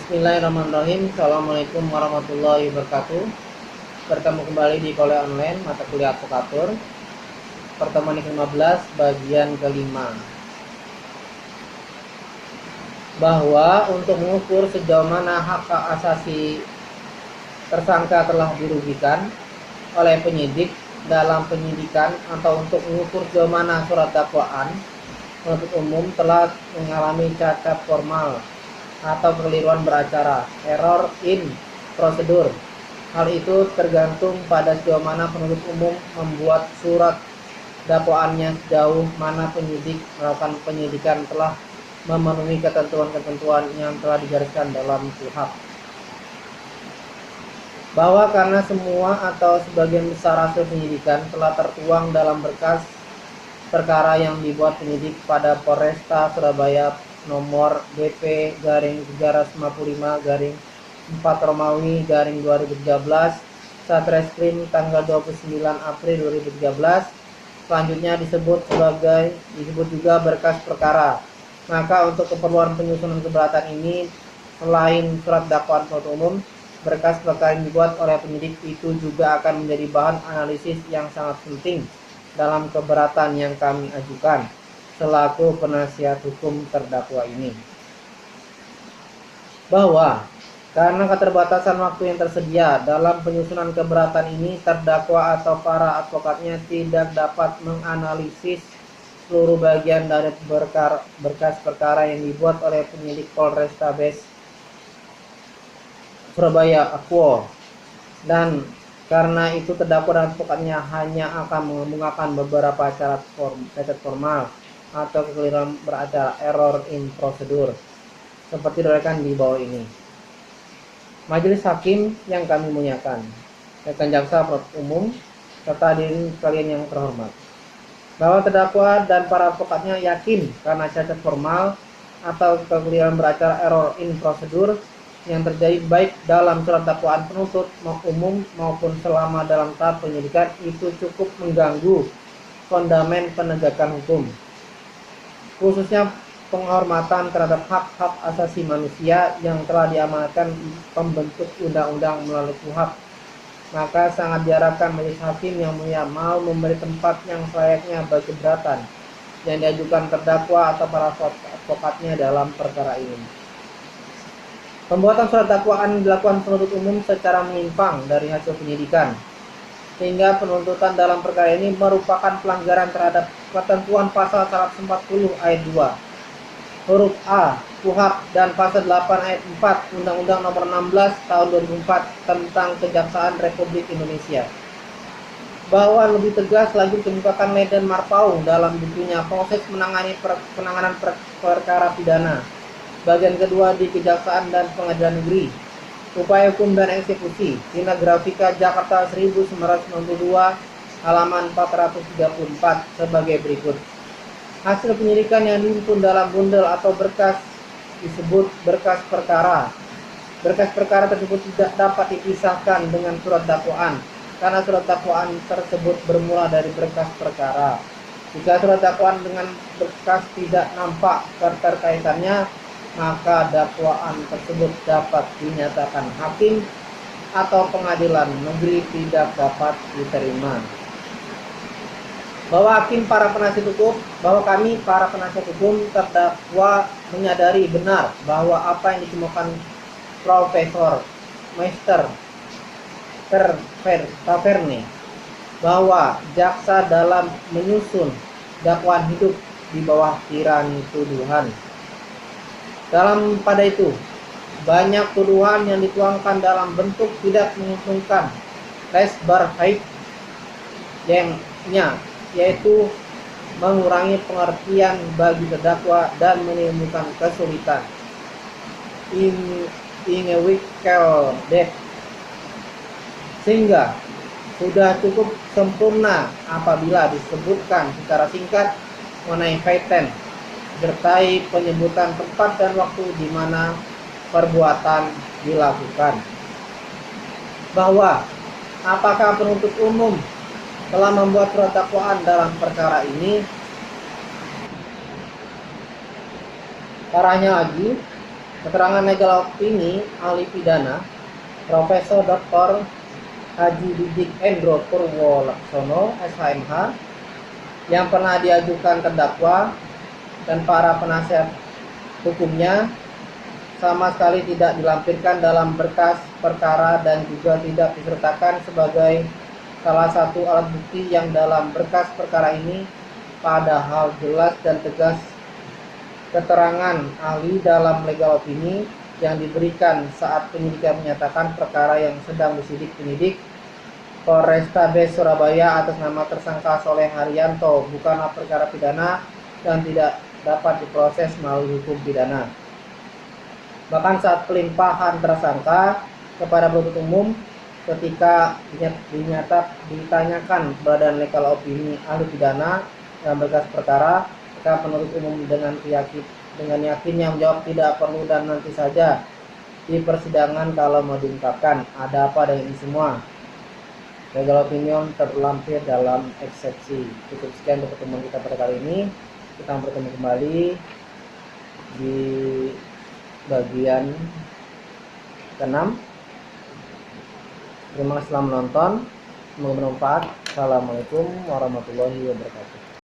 Bismillahirrahmanirrahim. Assalamualaikum warahmatullahi wabarakatuh. Bertemu kembali di kuliah online mata kuliah advokatur. Pertemuan ke-15 bagian kelima. Bahwa untuk mengukur sejauh mana hak asasi tersangka telah dirugikan oleh penyidik dalam penyidikan atau untuk mengukur sejauh mana surat dakwaan penuntut umum telah mengalami cacat formal atau kekeliruan beracara, error in prosedur. Hal itu tergantung pada sejauh mana penuntut umum membuat surat dakwaannya, sejauh mana penyidik melakukan penyidikan telah memenuhi ketentuan-ketentuan yang telah digariskan dalam KUHP. Bahwa karena semua atau sebagian besar hasil penyidikan telah tertuang dalam berkas perkara yang dibuat penyidik pada Polresta Surabaya nomor DP/355/4 Romawi /2013 Satreskrim tanggal 29 April 2013. Selanjutnya disebut juga berkas perkara. Maka untuk keperluan penyusunan keberatan ini, selain surat dakwaan penuntut umum, berkas perkara yang dibuat oleh penyidik itu juga akan menjadi bahan analisis yang sangat penting dalam keberatan yang kami ajukan selaku penasihat hukum terdakwa ini. Bahwa karena keterbatasan waktu yang tersedia dalam penyusunan keberatan ini, terdakwa atau para advokatnya tidak dapat menganalisis seluruh bagian dari berkas perkara yang dibuat oleh penyidik Polrestabes Surabaya Akwo, dan karena itu terdakwa dan advokatnya hanya akan mengemukakan beberapa cacat formal atau kekeliruan beracara, error in prosedur, seperti diuraikan di bawah ini. Majelis hakim yang kami muliakan, rekan jaksa penuntut umum, serta hadirin sekalian yang terhormat, bahwa terdakwa dan para advokatnya yakin karena cacat formal atau kekeliruan beracara, error in prosedur yang terjadi baik dalam surat dakwaan penuntut umum maupun selama dalam tahap penyidikan itu cukup mengganggu fondamen penegakan hukum, khususnya penghormatan terhadap hak-hak asasi manusia yang telah diamanatkan pembentuk undang-undang melalui KUHP. Maka sangat diharapkan majelis hakim yang mulia mau memberi tempat yang selayaknya bagi keberatan yang diajukan terdakwa atau para advokatnya dalam perkara ini. Pembuatan surat dakwaan dilakukan penuntut umum secara menyimpang dari hasil penyidikan, sehingga penuntutan dalam perkara ini merupakan pelanggaran terhadap ketentuan pasal 140 ayat 2 huruf A KUHP dan pasal 8 ayat 4 Undang-Undang Nomor 16 Tahun 2004 tentang Kejaksaan Republik Indonesia. Bahwa lebih tegas lagi dikemukakan Medan Marpaung dalam bukunya Proses Penanganan Perkara Pidana bagian kedua di Kejaksaan dan Pengadilan Negeri, Upaya Hukum dan Eksekusi, Sinagrafika Jakarta 1992 halaman 434 sebagai berikut. Hasil penyidikan yang dihimpun dalam bundel atau berkas disebut berkas perkara. Berkas perkara tersebut tidak dapat dipisahkan dengan surat dakwaan karena surat dakwaan tersebut bermula dari berkas perkara. Jika surat dakwaan dengan berkas tidak nampak keterkaitannya, maka dakwaan tersebut dapat dinyatakan hakim atau pengadilan negeri tidak dapat diterima. Bahwa kami para penasihat hukum terdakwa menyadari benar bahwa apa yang dikemukakan Profesor Meister Taverne bahwa jaksa dalam menyusun dakwaan hidup di bawah tirani tuduhan. Pada itu, banyak tuduhan yang dituangkan dalam bentuk tidak menguntungkan Lesbarheit yaitu mengurangi pengertian bagi terdakwa dan menimbulkan kesulitan sehingga sudah cukup sempurna apabila disebutkan secara singkat mengenai Faiten sertai penyebutan tempat dan waktu di mana perbuatan dilakukan. Bahwa apakah penuntut umum telah membuat surat dakwaan dalam perkara ini, caranya lagi Keterangan legal opini ahli pidana Profesor Dr. Haji Didik Endro Purwolaksono SHMH yang pernah diajukan terdakwa dan para penasihat hukumnya sama sekali tidak dilampirkan dalam berkas perkara dan juga tidak disertakan sebagai salah satu alat bukti yang dalam berkas perkara ini, padahal jelas dan tegas keterangan ahli dalam legal opini yang diberikan saat penyidikan menyatakan perkara yang sedang disidik penyidik Polrestabes Surabaya atas nama tersangka Soleh Haryanto bukanlah perkara pidana dan tidak dapat diproses melalui hukum pidana. Bahkan saat pelimpahan tersangka kepada penuntut umum ketika ditanyakan keberadaan legal opini ahli pidana dalam berkas perkara, maka penuntut umum dengan yakinnya menjawab tidak perlu dan nanti saja di persidangan kalau mau diungkapkan. Ada apa dengan ini semua? Legal opinion terlampir dalam eksepsi. Cukup sekian untuk pertemuan kita pada kali ini. Kita bertemu kembali di bagian ke-6. Terima kasih telah menonton. Semoga bermanfaat. Assalamualaikum warahmatullahi wabarakatuh.